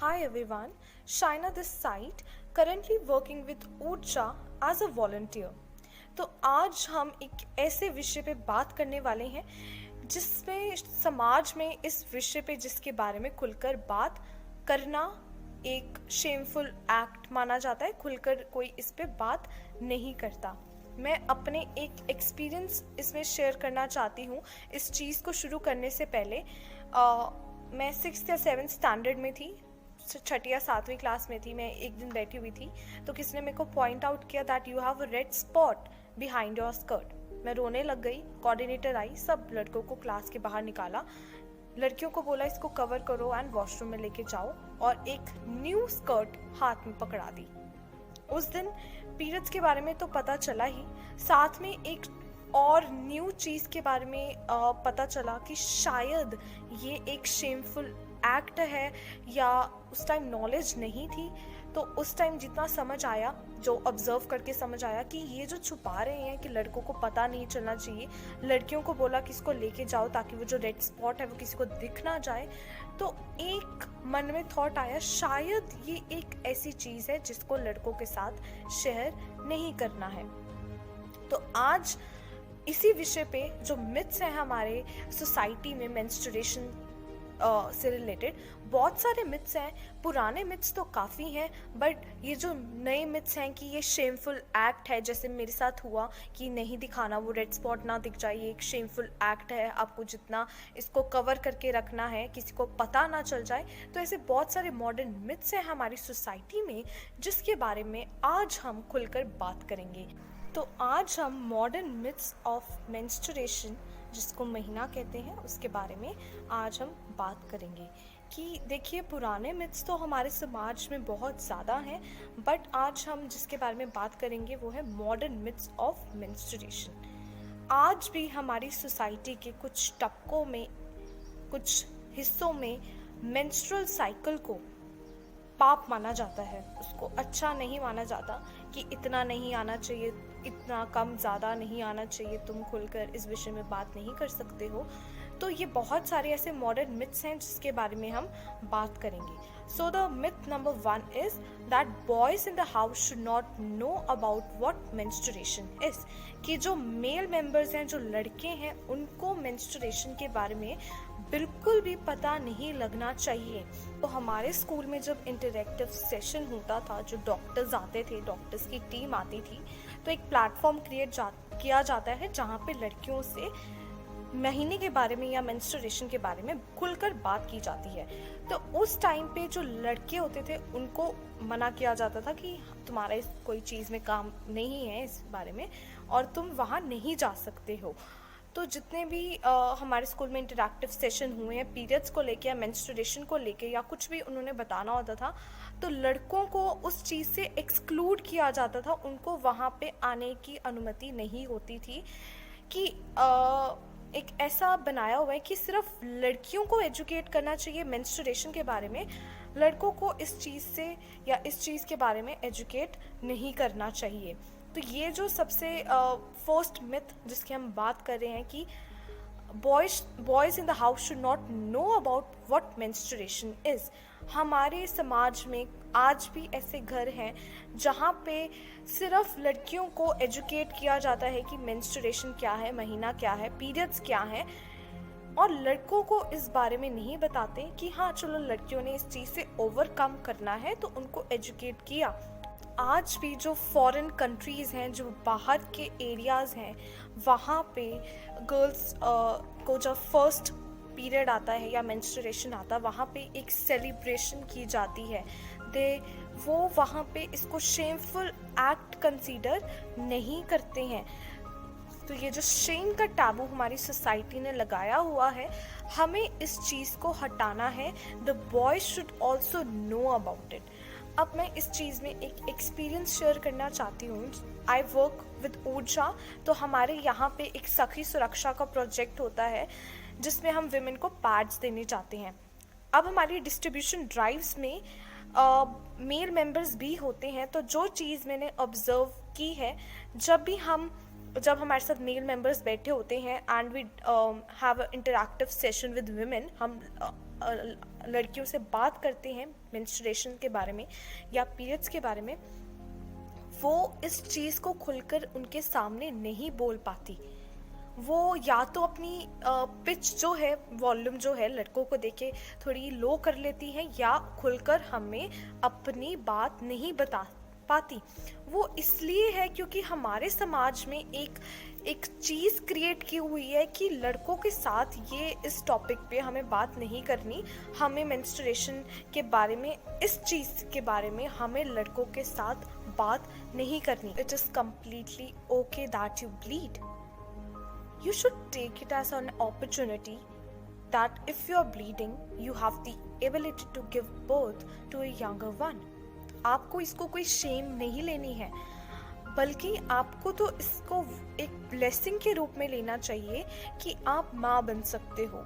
Hi everyone, Shaina this side, currently working with Urja as a volunteer. तो आज हम एक ऐसे विषय पे बात करने वाले हैं जिसमें समाज में इस विषय पे जिसके बारे में खुलकर बात करना एक शेमफुल एक्ट माना जाता है। खुलकर कोई इस पे बात नहीं करता। मैं अपने एक एक्सपीरियंस इसमें शेयर करना चाहती हूँ। इस चीज़ को शुरू करने से पहले मैं 6th या 7th स्टैंडर्ड में थी, 6ठी या 7वीं क्लास में थी। मैं एक दिन बैठी हुई थी तो किसी ने मेरे को पॉइंट आउट किया that you have a red spot behind your skirt. मैं रोने लग गई। कोऑर्डिनेटर आई, सब लड़कों को क्लास के बाहर निकाला, लड़कियों को बोला इसको कवर करो एंड वॉशरूम में लेके जाओ, और एक न्यू स्कर्ट हाथ में पकड़ा दी। उस दिन पीरियड्स के बारे में तो पता चला ही, साथ में एक और न्यू चीज़ के बारे में पता चला कि शायद ये एक शेमफुल एक्ट है, या उस टाइम नॉलेज नहीं थी। तो उस टाइम जितना समझ आया, जो ऑब्जर्व करके समझ आया कि ये जो छुपा रहे हैं कि लड़कों को पता नहीं चलना चाहिए, लड़कियों को बोला कि इसको लेके जाओ ताकि वो जो रेड स्पॉट है वो किसी को दिख ना जाए। तो एक मन में थॉट आया शायद ये एक ऐसी चीज़ है जिसको लड़कों के साथ शेयर नहीं करना है। तो आज इसी विषय पे जो मिथ्स हैं हमारे सोसाइटी में मेंस्ट्रुएशन से रिलेटेड, बहुत सारे मिथ्स हैं। पुराने मिथ्स तो काफ़ी हैं, बट ये जो नए मिथ्स हैं कि ये शेमफुल एक्ट है, जैसे मेरे साथ हुआ कि नहीं दिखाना, वो रेड स्पॉट ना दिख जाए, ये एक शेमफुल एक्ट है, आपको जितना इसको कवर करके रखना है किसी को पता ना चल जाए। तो ऐसे बहुत सारे मॉडर्न मिथ्स हैं हमारी सोसाइटी में जिसके बारे में आज हम खुलकर बात करेंगे। तो आज हम मॉडर्न मिथ्स ऑफ मेंस्ट्रुएशन, जिसको महीना कहते हैं, उसके बारे में आज हम बात करेंगे। कि देखिए, पुराने मिथ्स तो हमारे समाज में बहुत ज़्यादा हैं, बट आज हम जिसके बारे में बात करेंगे वो है मॉडर्न मिथ्स ऑफ मेंस्ट्रुएशन। आज भी हमारी सोसाइटी के कुछ तबकों में, कुछ हिस्सों में मेंस्ट्रुअल साइकिल को पाप माना जाता है, उसको अच्छा नहीं माना जाता कि इतना नहीं आना चाहिए, इतना कम ज़्यादा नहीं आना चाहिए, तुम खुलकर इस विषय में बात नहीं कर सकते हो। तो ये बहुत सारे ऐसे मॉडर्न मिथ्स हैं जिसके बारे में हम बात करेंगे। So the myth number 1 is that boys in the house should not know about what menstruation is. कि जो मेल मेंबर्स हैं, जो लड़के हैं, उनको मेंस्ट्रुएशन के बारे में बिल्कुल भी पता नहीं लगना चाहिए। तो हमारे स्कूल में जब इंटरेक्टिव सेशन होता था, जो डॉक्टर्स आते थे, डॉक्टर्स की टीम आती थी, तो एक प्लेटफॉर्म किया जाता है जहाँ पे लड़कियों से महीने के बारे में या मेंस्ट्रुएशन के बारे में खुलकर बात की जाती है। तो उस टाइम पे जो लड़के होते थे उनको मना किया जाता था कि तुम्हारा इस कोई चीज़ में काम नहीं है इस बारे में, और तुम वहाँ नहीं जा सकते हो। तो जितने भी हमारे स्कूल में इंटरैक्टिव सेशन हुए हैं पीरियड्स को लेके या मेंस्ट्रुएशन को लेके या कुछ भी उन्होंने बताना होता था, तो लड़कों को उस चीज़ से एक्सक्लूड किया जाता था, उनको वहाँ पे आने की अनुमति नहीं होती थी। कि एक ऐसा बनाया हुआ है कि सिर्फ लड़कियों को एजुकेट करना चाहिए मेंस्ट्रुएशन के बारे में, लड़कों को इस चीज़ से या इस चीज़ के बारे में एजुकेट नहीं करना चाहिए। तो ये जो सबसे फर्स्ट मिथ जिसकी हम बात कर रहे हैं कि boys in the house should not know about what menstruation is. हमारे समाज में आज भी ऐसे घर हैं जहाँ पे सिर्फ लड़कियों को एजुकेट किया जाता है कि मेंस्ट्रुएशन क्या है, महीना क्या है, पीरियड्स क्या है, और लड़कों को इस बारे में नहीं बताते कि हाँ चलो लड़कियों ने इस चीज़ से ओवरकम करना है तो उनको एजुकेट किया। आज भी जो फॉरेन कंट्रीज़ हैं, जो बाहर के एरियाज़ हैं, वहाँ पे गर्ल्स को जब फर्स्ट पीरियड आता है या मेंस्ट्रुएशन आता है, वहाँ पे एक सेलिब्रेशन की जाती है। वो वहाँ पे इसको शेमफुल एक्ट कंसीडर नहीं करते हैं। तो ये जो शेम का टैबू हमारी सोसाइटी ने लगाया हुआ है, हमें इस चीज़ को हटाना है। The boys should also know about it. अब मैं इस चीज़ में एक एक्सपीरियंस शेयर करना चाहती हूँ। आई वर्क विद ऊर्जा, तो हमारे यहाँ पे एक सखी सुरक्षा का प्रोजेक्ट होता है जिसमें हम विमेन को पैड्स देने चाहते हैं। अब हमारी डिस्ट्रीब्यूशन ड्राइव्स में मेल मेंबर्स भी होते हैं। तो जो चीज़ मैंने ऑब्ज़र्व की है, जब हमारे साथ मेल मेंबर्स बैठे होते हैं and we have a interactive session with women, हम लड़कियों से बात करते हैं मेंस्ट्रुएशन के बारे में या पीरियड्स के बारे में, वो इस चीज़ को खुलकर उनके सामने नहीं बोल पाती। वो या तो अपनी पिच जो है, वॉल्यूम जो है लड़कों को देके थोड़ी लो कर लेती हैं, या खुलकर हमें अपनी बात नहीं बता पाती। वो इसलिए है क्योंकि हमारे समाज में एक चीज़ क्रिएट की हुई है कि लड़कों के साथ ये इस टॉपिक पे हमें बात नहीं करनी, हमें मेंस्ट्रुएशन के बारे में, इस चीज़ के बारे में हमें लड़कों के साथ बात नहीं करनी। It is completely okay that you bleed. You should take it as an opportunity that if you are bleeding, you have the ability to give birth to a younger one. आपको इसको कोई शेम नहीं लेनी है, बल्कि आपको तो इसको एक ब्लेसिंग के रूप में लेना चाहिए कि आप माँ बन सकते हो।